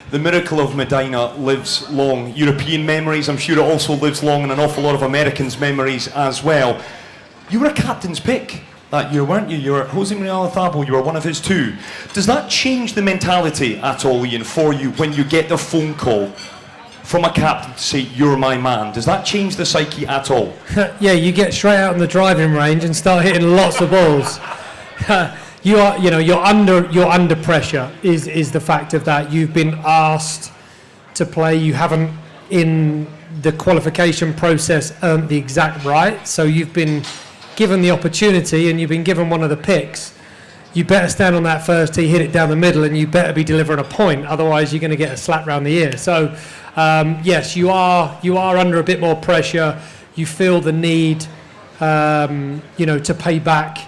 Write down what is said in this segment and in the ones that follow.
The miracle of Medina lives long. European memories, I'm sure it also lives long in an awful lot of Americans' memories as well. You were a captain's pick that year, weren't you? You were Jose Manuel Thabo, you were one of his too. Does that change the mentality at all, Ian, for you when you get the phone call from a captain to say, you're my man? Does that change the psyche at all? Yeah, you get straight out on the driving range and start hitting lots of balls. You're under pressure is the fact of that. You've been asked to play. You haven't, in the qualification process, earned the exact right. So you've been given the opportunity and you've been given one of the picks. You better stand on that first tee, hit it down the middle, and you better be delivering a point. Otherwise, you're going to get a slap round the ear. So, yes, you are under a bit more pressure. You feel the need, to pay back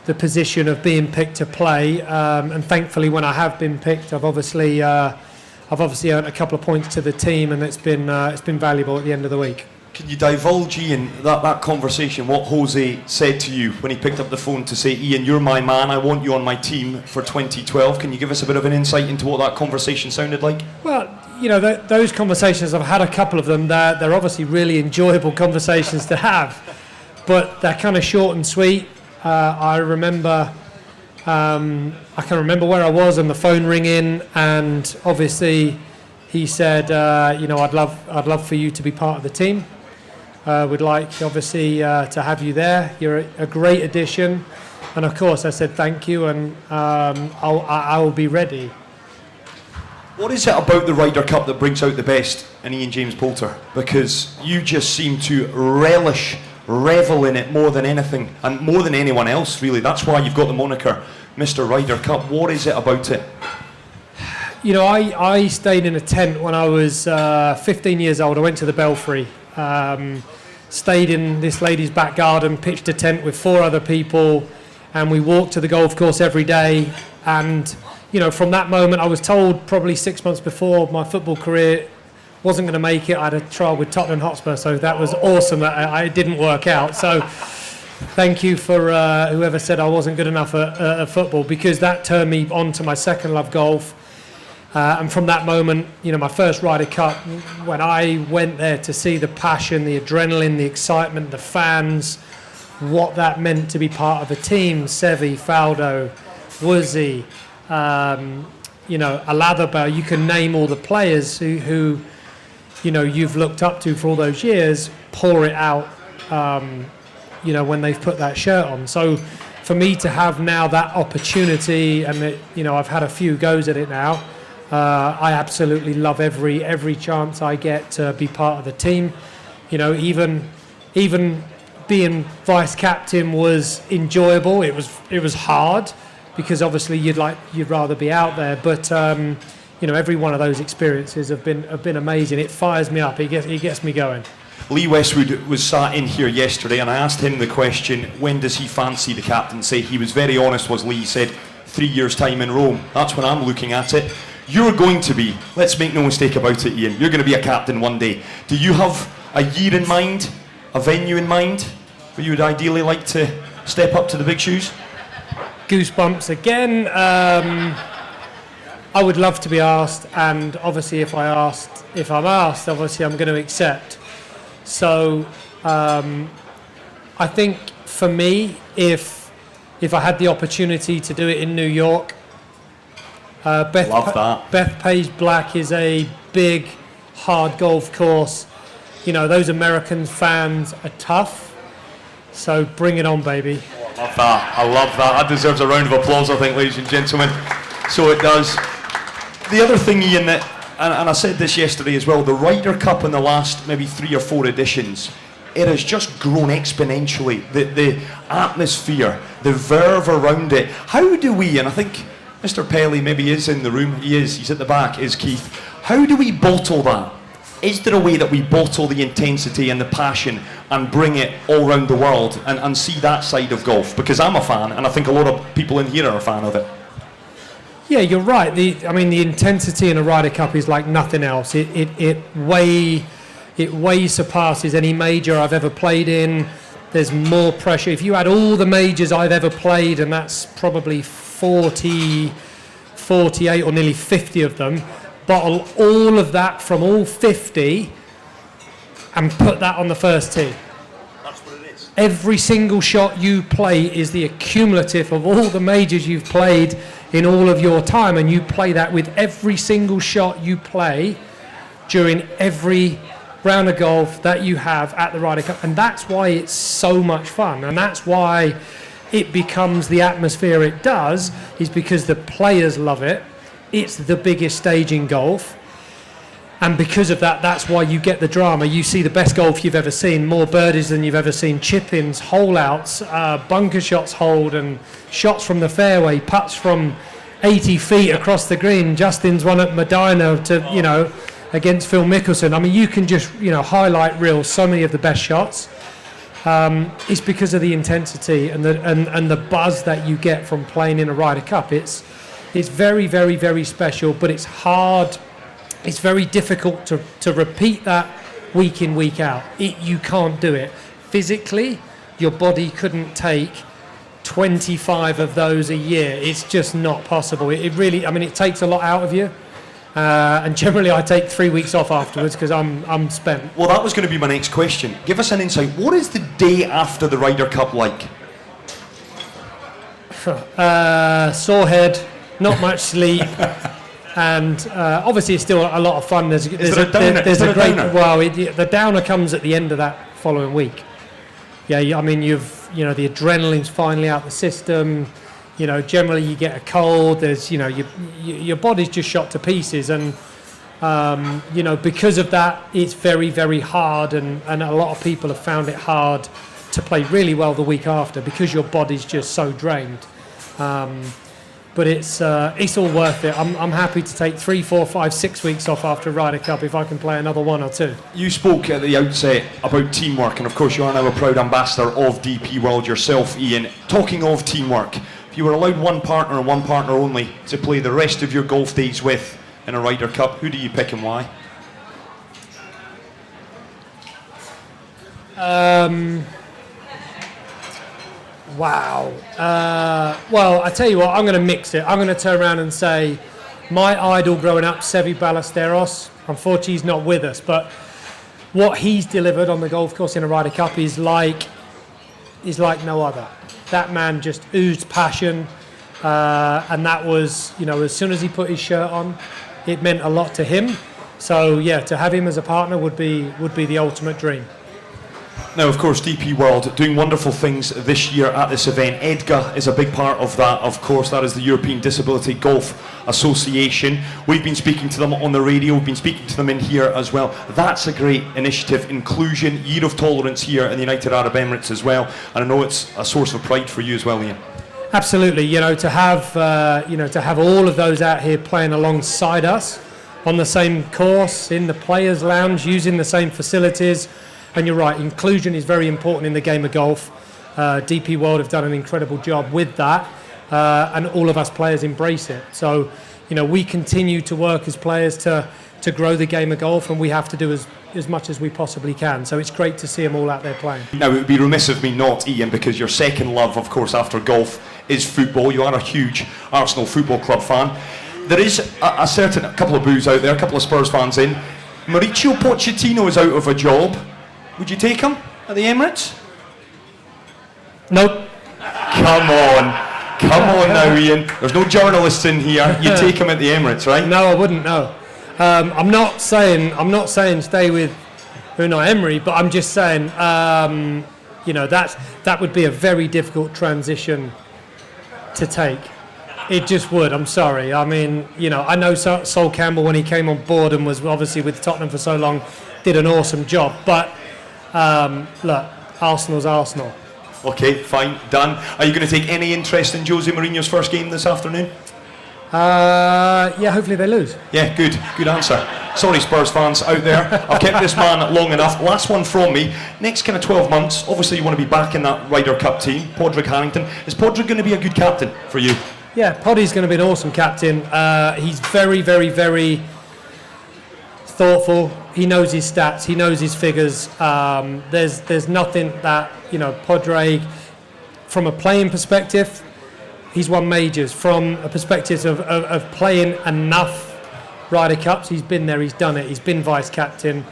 the position of being picked to play, and thankfully when I have been picked, I've obviously earned a couple of points to the team, and it's been valuable at the end of the week. Can you divulge, Ian, that conversation, what Jose said to you when he picked up the phone to say, Ian, you're my man, I want you on my team for 2012? Can you give us a bit of an insight into what that conversation sounded like? Well, those conversations, I've had a couple of them. They're obviously really enjoyable conversations to have, but they're kind of short and sweet. I can remember where I was and the phone ringing, and obviously he said, I'd love for you to be part of the team. Would like, obviously, to have you there. You're a great addition. And of course, I said thank you, and I will be ready. What is it about the Ryder Cup that brings out the best in Ian James Poulter? Because you just seem to revel in it more than anything, and more than anyone else, really. That's why you've got the moniker Mr. Ryder Cup. What is it about it? I stayed in a tent when I was 15 years old. I went to the Belfry, stayed in this lady's back garden, pitched a tent with 4 other people, and we walked to the golf course every day. And from that moment, I was told probably 6 months before my football career wasn't going to make it. I had a trial with Tottenham Hotspur, so that was awesome that it didn't work out. So thank you for whoever said I wasn't good enough at football, because that turned me on to my second love, golf. And from that moment, my first Ryder Cup, when I went there to see the passion, the adrenaline, the excitement, the fans, what that meant to be part of a team, Sevi, Faldo, Woodsy, Alathabal, you can name all the players who you've looked up to for all those years, pour it out, when they've put that shirt on. So for me to have now that opportunity, and I've had a few goes at it now, I absolutely love every chance I get to be part of the team. Even being vice captain was enjoyable. It was hard, because obviously you'd rather be out there, but every one of those experiences have been amazing. It fires me up. It gets me going. Lee Westwood was sat in here yesterday, and I asked him the question, when does he fancy the captaincy? He was very honest, was Lee. He said 3 years' time in Rome. That's when I'm looking at it. You're going to be, let's make no mistake about it, Ian, you're going to be a captain one day. Do you have a year in mind, a venue in mind, where you would ideally like to step up to the big shoes? Goosebumps again. I would love to be asked, and obviously if I'm asked, obviously I'm going to accept. So I think for me, if I had the opportunity to do it in New York, Bethpage Black is a big, hard golf course. Those American fans are tough, so bring it on, baby. I love that. That deserves a round of applause, I think, ladies and gentlemen. So it does. The other thing, Ian, and I said this yesterday as well, the Ryder Cup in the last maybe 3 or 4 editions, it has just grown exponentially. The atmosphere, the verve around it. How do we, and I think Mr. Pelly maybe is in the room, he's at the back, is Keith. How do we bottle that? Is there a way that we bottle the intensity and the passion and bring it all around the world and see that side of golf? Because I'm a fan, and I think a lot of people in here are a fan of it. Yeah, you're right. The intensity in a Ryder Cup is like nothing else. It way surpasses any major I've ever played in. There's more pressure. If you add all the majors I've ever played, and that's probably 48 or nearly 50 of them, bottle all of that from all 50 and put that on the first tee. That's what it is. Every single shot you play is the accumulative of all the majors you've played in all of your time, and you play that with every single shot you play during every round of golf that you have at the Ryder Cup. And that's why it's so much fun, and that's why it becomes the atmosphere it does, is because the players love it. It's the biggest stage in golf, and because of that, that's why you get the drama. You see the best golf you've ever seen, more birdies than you've ever seen, chip-ins, hole-outs, bunker shots hold, and shots from the fairway, putts from 80 feet across the green. Justin's one at Medina to, against Phil Mickelson. I mean, you can just, highlight reel so many of the best shots. It's because of the intensity and the buzz that you get from playing in a Ryder Cup. It's very, very, very special, but it's hard. It's very difficult to repeat that week in, week out. You can't do it. Physically, your body couldn't take 25 of those a year. It's just not possible. It really, it takes a lot out of you. And generally I take 3 weeks off afterwards because I'm spent. Well, that was going to be my next question. Give us an insight. What is the day after the Ryder Cup like? Sore head, not much sleep, and obviously it's still a lot of fun. There's a great downer? Well, the downer comes at the end of that following week. Yeah, the adrenaline's finally out the system. Generally you get a cold. There's, your body's just shot to pieces, and because of that, it's very, very hard, and a lot of people have found it hard to play really well the week after because your body's just so drained. But it's all worth it. I'm happy to take 3, 4, 5, 6 weeks off after Ryder Cup if I can play another 1 or 2. You spoke at the outset about teamwork, and of course you are now a proud ambassador of DP World yourself, Ian. Talking of teamwork, if you were allowed one partner and one partner only to play the rest of your golf days with in a Ryder Cup, who do you pick and why? Wow. Well, I tell you what, I'm going to mix it. I'm going to turn around and say my idol growing up, Seve Ballesteros. Unfortunately, he's not with us, but what he's delivered on the golf course in a Ryder Cup is like no other. That man just oozed passion, and that was, as soon as he put his shirt on, it meant a lot to him. So yeah, to have him as a partner would be the ultimate dream. Now, of course, DP World doing wonderful things this year at this event. EDGA is a big part of that, of course. That is the European Disability Golf Association. We've been speaking to them on the radio. We've been speaking to them in here as well. That's a great initiative. Inclusion, Year of Tolerance here in the United Arab Emirates as well. And I know it's a source of pride for you as well, Ian. Absolutely. To have all of those out here playing alongside us on the same course, in the Players' Lounge, using the same facilities. And you're right, inclusion is very important in the game of golf. DP World have done an incredible job with that, and all of us players embrace it. So, we continue to work as players to grow the game of golf, and we have to do as much as we possibly can. So it's great to see them all out there playing. Now, it would be remiss of me not, Ian, because your second love, of course, after golf is football. You are a huge Arsenal Football Club fan. There is a couple of boos out there, a couple of Spurs fans in. Mauricio Pochettino is out of a job. Would you take him at the Emirates? Nope. Come on now, Ian. There's no journalists in here. You take him at the Emirates, right? No, I wouldn't. No. I'm not saying stay with Unai Emery, but I'm just saying that would be a very difficult transition to take. It just would. I'm sorry. I know Sol Campbell, when he came on board and was obviously with Tottenham for so long, did an awesome job, but. Look, Arsenal's Arsenal. Okay, fine, done. Are you going to take any interest in Jose Mourinho's first game this afternoon? Yeah, hopefully they lose. Yeah, good answer. Sorry, Spurs fans out there. I've kept this man long enough. Last one from me. Next kind of 12 months, obviously you want to be back in that Ryder Cup team. Padraig Harrington. Is Padraig going to be a good captain for you? Yeah, Poddy's going to be an awesome captain. He's very, very, very thoughtful. He knows his stats. He knows his figures. There's nothing that Padraig, from a playing perspective, he's won majors. From a perspective of playing enough Ryder Cups. He's been there, he's done it. He's been vice captain.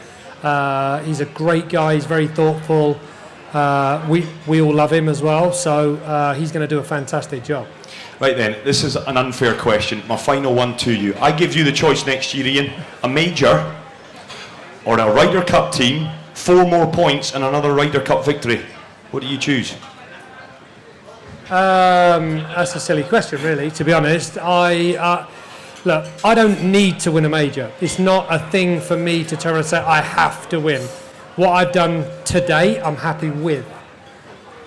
He's a great guy. He's very thoughtful. We all love him as well. So he's going to do a fantastic job. Right then, this is an unfair question. My final one to you. I give you the choice next year, Ian. A major or a Ryder Cup team, 4 more points and another Ryder Cup victory. What do you choose? That's a silly question, really, to be honest. Look, I don't need to win a major. It's not a thing for me to turn around and say, I have to win. What I've done today, I'm happy with.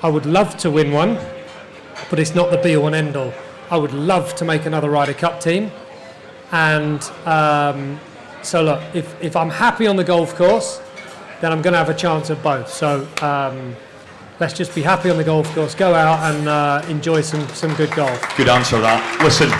I would love to win one, but it's not the be-all and end-all. I would love to make another Ryder Cup team. And so, look, if I'm happy on the golf course, then I'm going to have a chance at both. So let's just be happy on the golf course, go out and enjoy some good golf. Good answer, that. Listen.